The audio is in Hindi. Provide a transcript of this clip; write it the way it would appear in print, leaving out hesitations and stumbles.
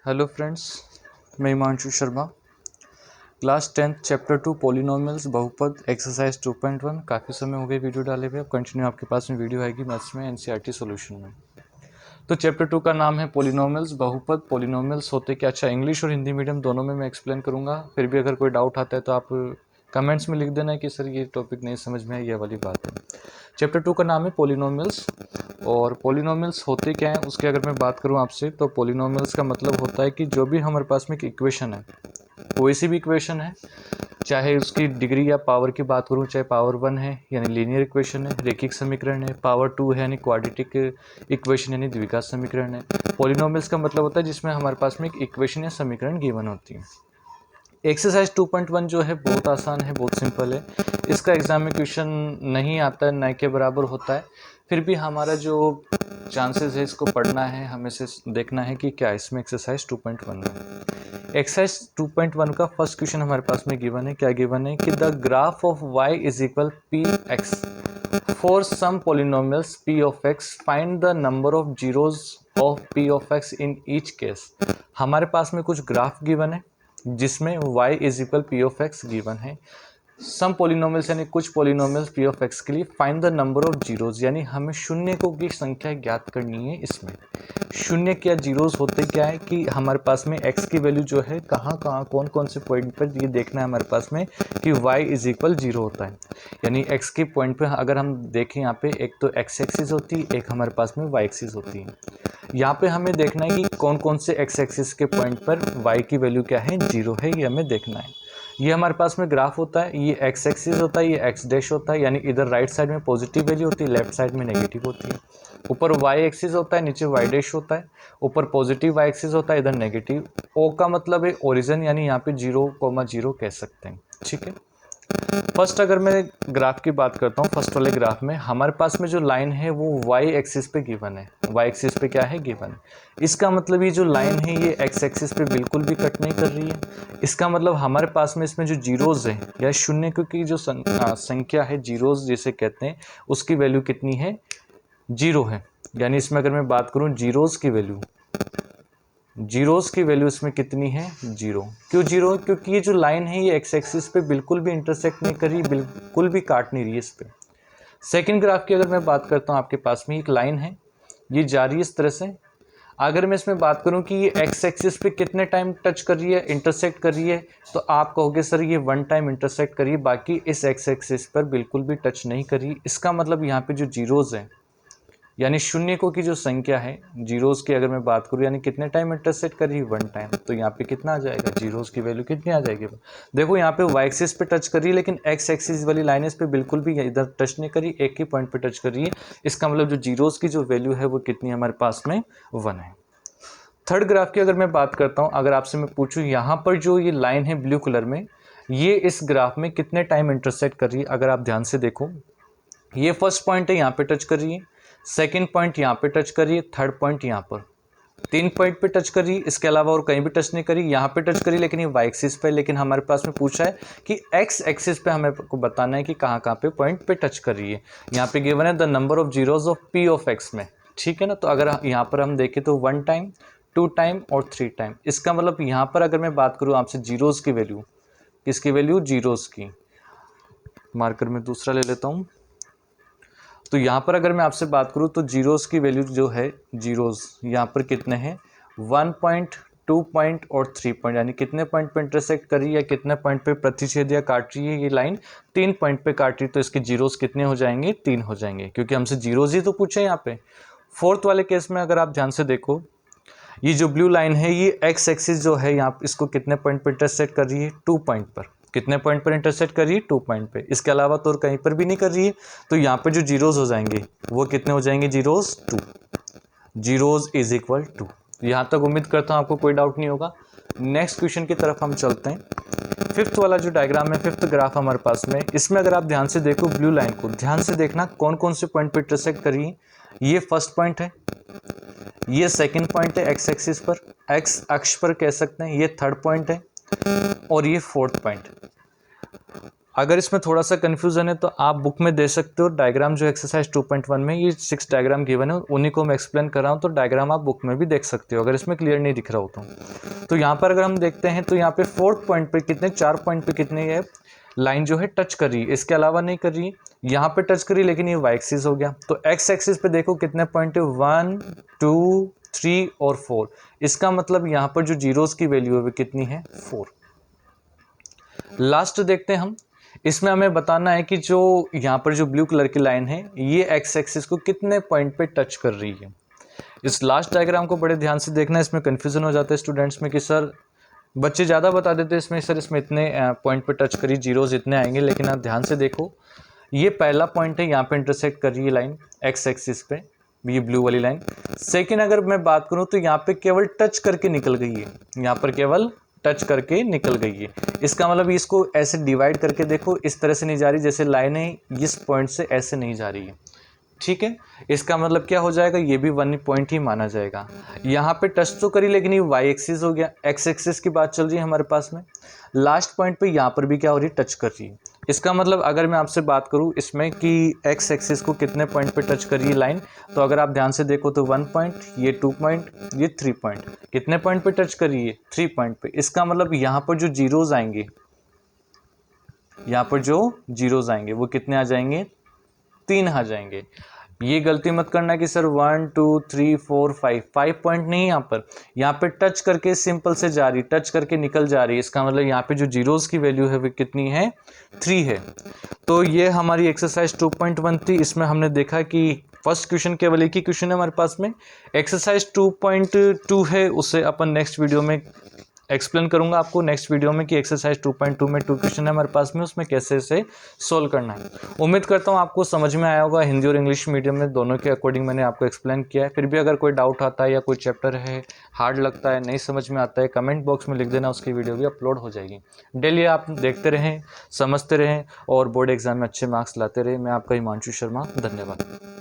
हेलो फ्रेंड्स, मैं Himanshu Sharma. Class 10th chapter 2 polynomials बहुपद एक्सरसाइज 2.1। काफ़ी समय हो गए वीडियो डाले हुए। अब कंटिन्यू आपके पास में वीडियो आएगी मैथ्स में एनसीईआरटी सॉल्यूशन में। तो चैप्टर 2 का नाम है पॉलिनोमियल्स बहुपद। पॉलिनोमियल्स होते क्या? अच्छा, इंग्लिश और हिंदी मीडियम दोनों में मैं एक्सप्लेन करूँगा। फिर भी अगर कोई डाउट आता है तो आप कमेंट्स में लिख देना कि सर ये टॉपिक नहीं समझ में है, ये वाली बात है। चैप्टर 2 का नाम है पॉलिनोमियल्स। और पॉलिनोमियल्स होते क्या हैं उसकी अगर मैं बात करूं आपसे, तो पॉलिनोमियल्स का मतलब होता है कि जो भी हमारे पास में एक इक्वेशन है, कोई सी भी इक्वेशन है, चाहे उसकी डिग्री या पावर की बात करूं, चाहे पावर 1 है यानी लीनियर इक्वेशन है, रेखिक समीकरण है, पावर 2 है यानी क्वाड्रेटिक इक्वेशन यानी द्विघात समीकरण है। पॉलिनोमियल्स का मतलब होता है जिसमें हमारे पास में एक इक्वेशन या समीकरण गिवन होती है। एक्सरसाइज 2.1 जो है बहुत आसान है, बहुत सिंपल है। इसका एग्जाम में क्वेश्चन नहीं आता है, न के बराबर होता है। फिर भी हमारा जो चांसेस है इसको पढ़ना है, हमें से देखना है कि क्या इसमें एक्सरसाइज 2.1 में। एक्सरसाइज 2.1 का फर्स्ट क्वेश्चन हमारे पास में गिवन है। क्या गिवन है कि the graph of y is equal p x for some polynomials p of x find the number of zeros of p of x in each case. हमारे पास में कुछ ग्राफ गिवन है जिसमें y is equal p of x given है। सम पॉलिनोमियल्स यानी कुछ पॉलिनोमियल्स पी ऑफ एक्स के लिए find the number of zeros, यानी हमें शून्यकों की संख्या ज्ञात करनी है। इसमें शून्य क्या जीरोज होते क्या है कि हमारे पास में x की वैल्यू जो है कहाँ कहाँ कौन कौन से पॉइंट पर ये देखना है हमारे पास में कि y इज इक्वल जीरो होता है। यानी x के पॉइंट पे अगर हम देखें, यहाँ पे एक तो x एक्सिस होती है, एक हमारे पास में y एक्सिस होती है। यहाँ पे हमें देखना है कि कौन कौन से x एक्सिस के पॉइंट पर y की वैल्यू क्या है, जीरो है, ये हमें देखना है। ये हमारे पास में ग्राफ होता है, ये x एक्सिस होता है, ये x डैश होता है, यानी इधर राइट साइड में पॉजिटिव वैल्यू होती है, लेफ्ट साइड में नेगेटिव होती है। ऊपर y एक्सिस होता है, नीचे y डैश होता है, ऊपर पॉजिटिव y एक्सिस होता है, इधर नेगेटिव। o का मतलब है ओरिजिन, यानी यहाँ पे 0,0 कह सकते हैं। ठीक है। फर्स्ट अगर मैं ग्राफ की बात करता हूँ, फर्स्ट वाले ग्राफ में हमारे पास में जो लाइन है वो y एक्सिस पे गिवन है। y एक्सिस पे क्या है, गिवन है। इसका मतलब ये जो लाइन है ये x एक्सिस पे बिल्कुल भी कट नहीं कर रही है। इसका मतलब हमारे पास में इसमें जो जीरोज है या शून्य की जो संख्या है, जीरोज जिसे कहते हैं, उसकी वैल्यू कितनी है, जीरो है। यानी इसमें अगर मैं बात करूँ जीरोज की वैल्यू इसमें कितनी है, जीरो। क्यों जीरो? क्योंकि ये जो लाइन है ये एक्स एक्सिस पे बिल्कुल भी इंटरसेक्ट नहीं कर रही, बिल्कुल भी काट नहीं रही है इस पे। सेकंड ग्राफ की अगर मैं बात करता हूँ, आपके पास में एक लाइन है, ये जा रही है इस तरह से। अगर मैं इसमें बात करूं कि ये एक्स एक्सिस पे कितने टाइम टच कर रही है, इंटरसेक्ट कर रही है, तो आप कहोगे सर ये 1 टाइम इंटरसेक्ट करिए, बाकी इस एक्स एक्सिस पर बिल्कुल भी टच नहीं कर रही। इसका मतलब यहाँ पे जो जीरोज है यानी शून्यकों की जो संख्या है, जीरोज की अगर मैं बात करूं, यानी कितने टाइम इंटरसेक्ट कर रही है, 1 टाइम। तो यहाँ पे कितना आ जाएगा, जीरोज की वैल्यू कितनी आ जाएगी। देखो यहाँ पे वाई एक्सिस पे टच कर रही है, लेकिन एक्स एक्सिस वाली लाइन इस पे बिल्कुल भी इधर टच नहीं करी, एक ही पॉइंट पे टच कर रही है। इसका मतलब जो जीरोज की जो वैल्यू है वो कितनी हमारे पास में, 1 है। थर्ड ग्राफ की अगर मैं बात करता हूँ, अगर आपसे मैं पूछूं यहाँ पर जो ये लाइन है ब्लू कलर में, ये इस ग्राफ में कितने टाइम इंटरसेक्ट कर रही है, अगर आप ध्यान से देखो, ये फर्स्ट पॉइंट है, यहाँ पे टच कर रही है, सेकंड पॉइंट यहाँ पे टच कर रही है, थर्ड पॉइंट यहाँ पर, 3 पॉइंट पे टच करी, इसके अलावा और कहीं भी टच नहीं करी। यहाँ पे टच करी लेकिन ये वाई एक्सिस पे, लेकिन हमारे पास में पूछा है कि एक्स एक्सिस पे हमें को बताना है कि कहाँ कहाँ पे पॉइंट पे टच कर रही है। यहाँ पे गिवन है the number of zeros of P of x में। ठीक है ना। तो अगर यहाँ पर हम देखें तो 1 टाइम, 2 टाइम और 3 टाइम। इसका मतलब यहाँ पर अगर मैं बात करूँ आपसे जीरोज की वैल्यू, किसकी वैल्यू, जीरोज की। मार्कर में दूसरा ले लेता हूँ। तो यहाँ पर अगर मैं आपसे बात करूँ तो जीरोस की वैल्यू जो है, जीरोस यहाँ पर कितने हैं, 1 पॉइंट, 2 पॉइंट और 3 पॉइंट, यानी कितने पॉइंट पे इंटरसेक्ट कर रही है या कितने पॉइंट पे प्रतिच्छेद या काट रही है ये लाइन, 3 पॉइंट पे काट रही है। तो इसके जीरोस कितने हो जाएंगे, 3 हो जाएंगे, क्योंकि हमसे जीरोस ही तो पूछे यहाँ पे। फोर्थ वाले केस में अगर आप ध्यान से देखो, ये जो ब्लू लाइन है ये एक्स एक्सिस जो है यहाँ इसको कितने पॉइंट पर इंटरसेक्ट कर रही है, 2 पॉइंट पर। कितने पॉइंट पर इंटरसेक्ट कर रही है, 2 पॉइंट पे। इसके अलावा तो और कहीं पर भी नहीं कर रही है। तो यहाँ पे जो जीरोज हो जाएंगे वो कितने हो जाएंगे, जीरोज 2। Zeros is equal 2। यहाँ तक उम्मीद करता हूँ आपको कोई डाउट नहीं होगा। नेक्स्ट क्वेश्चन की तरफ हम चलते हैं। फिफ्थ वाला जो डायग्राम है, फिफ्थ ग्राफ हमारे पास में, इसमें अगर आप ध्यान से देखो ब्लू लाइन को, ध्यान से देखना कौन कौन से पॉइंट पर इंटरसेक्ट कर रही है। ये फर्स्ट पॉइंट है, ये सेकंड पॉइंट है एक्स एक्सिस पर, एक्स अक्ष पर कह सकते हैं, ये थर्ड पॉइंट है, और ये फोर्थ पॉइंट। अगर इसमें थोड़ा सा कन्फ्यूज़न है तो आप बुक में दे सकते हो डायग्राम, जो एक्सरसाइज 2.1 में ये 6 डायग्राम गिवन है उन्हीं को मैं एक्सप्लेन कर रहा हूँ, तो डायग्राम आप बुक में भी देख सकते हो अगर इसमें क्लियर नहीं दिख रहा हो तो यहाँ पर अगर हम देखते हैं तो यहाँ पे 4th पॉइंट पे कितने, 4 पॉइंट पे कितने है लाइन जो है टच कर रही है, इसके अलावा नहीं कर रही है। यहाँ पे टच करी लेकिन ये वाई एक्सिस हो गया, तो एक्स एक्सिस पे देखो कितने पॉइंट है, 1 2 3 और 4। इसका मतलब यहाँ पर जो जीरोस की वैल्यू है वो कितनी है, 4। लास्ट देखते हैं हम, इसमें हमें बताना है कि जो यहाँ पर जो ब्लू कलर की लाइन है ये एक्स एक्सिस को कितने पॉइंट पे टच कर रही है। इस लास्ट डायग्राम को बड़े ध्यान से देखना, इसमें कन्फ्यूजन हो जाता है स्टूडेंट्स में कि सर बच्चे ज़्यादा बता देते हैं इसमें, सर इसमें इतने पॉइंट पे टच करी, जीरोज इतने आएंगे, लेकिन आप ध्यान से देखो ये पहला पॉइंट है, यहाँ पे इंटरसेक्ट कर रही है लाइन एक्स एक्सिस पे, ये ब्लू वाली लाइन। सेकेंड अगर मैं बात करूँ तो यहाँ पे केवल टच करके निकल गई है, यहाँ पर केवल टच करके निकल गई है। इसका मतलब इसको ऐसे डिवाइड करके देखो, इस तरह से नहीं जा रही, जैसे लाइनें इस पॉइंट से ऐसे नहीं जा रही है, ठीक है। इसका मतलब क्या हो जाएगा, ये भी 1 पॉइंट ही माना जाएगा। यहाँ पे टच तो करी लेकिन ये वाई एक्सिस हो गया, एक्स एक्सिस की बात चल रही है हमारे पास में। लास्ट पॉइंट पे यहाँ पर भी क्या हो रही है, टच कर रही है। इसका मतलब अगर मैं आपसे बात करूँ इसमें कि एक्स एक्सिस को कितने पॉइंट पे टच कर रही है लाइन, तो अगर आप ध्यान से देखो तो 1 पॉइंट, ये 2 पॉइंट, ये 3 पॉइंट, कितने पॉइंट पे टच कर रही है, 3 पॉइंट पे। इसका मतलब यहाँ पर जो जीरोज आएंगे, यहाँ पर जो जीरोज आएंगे वो कितने आ जाएंगे, 3 आ जाएंगे। ये गलती मत करना कि सर 1 2 3 4 5 पॉइंट नहीं, यहाँ पे टच करके सिंपल से जा रही, टच करके निकल जा रही है। इसका मतलब यहाँ पे जो जीरोस की वैल्यू है वो कितनी है, 3 है। तो ये हमारी एक्सरसाइज 2.1 थी। इसमें हमने देखा कि फर्स्ट क्वेश्चन केवल एक ही क्वेश्चन है हमारे पास में। एक्सरसाइज 2.2 है, उसे अपन नेक्स्ट वीडियो में एक्सप्लेन करूंगा आपको नेक्स्ट वीडियो में कि एक्सरसाइज 2.2 में 2 क्वेश्चन है हमारे पास में, उसमें कैसे इसे सोल्व करना है। उम्मीद करता हूं आपको समझ में आया होगा, हिंदी और इंग्लिश मीडियम में दोनों के अकॉर्डिंग मैंने आपको एक्सप्लेन किया है। फिर भी अगर कोई डाउट आता है या कोई चैप्टर है हार्ड लगता है, नहीं समझ में आता है, कमेंट बॉक्स में लिख देना, उसकी वीडियो भी अपलोड हो जाएगी। डेली आप देखते रहें, समझते रहें और बोर्ड एग्जाम में अच्छे मार्क्स लाते रहें। मैं आपका हिमांशु शर्मा, धन्यवाद।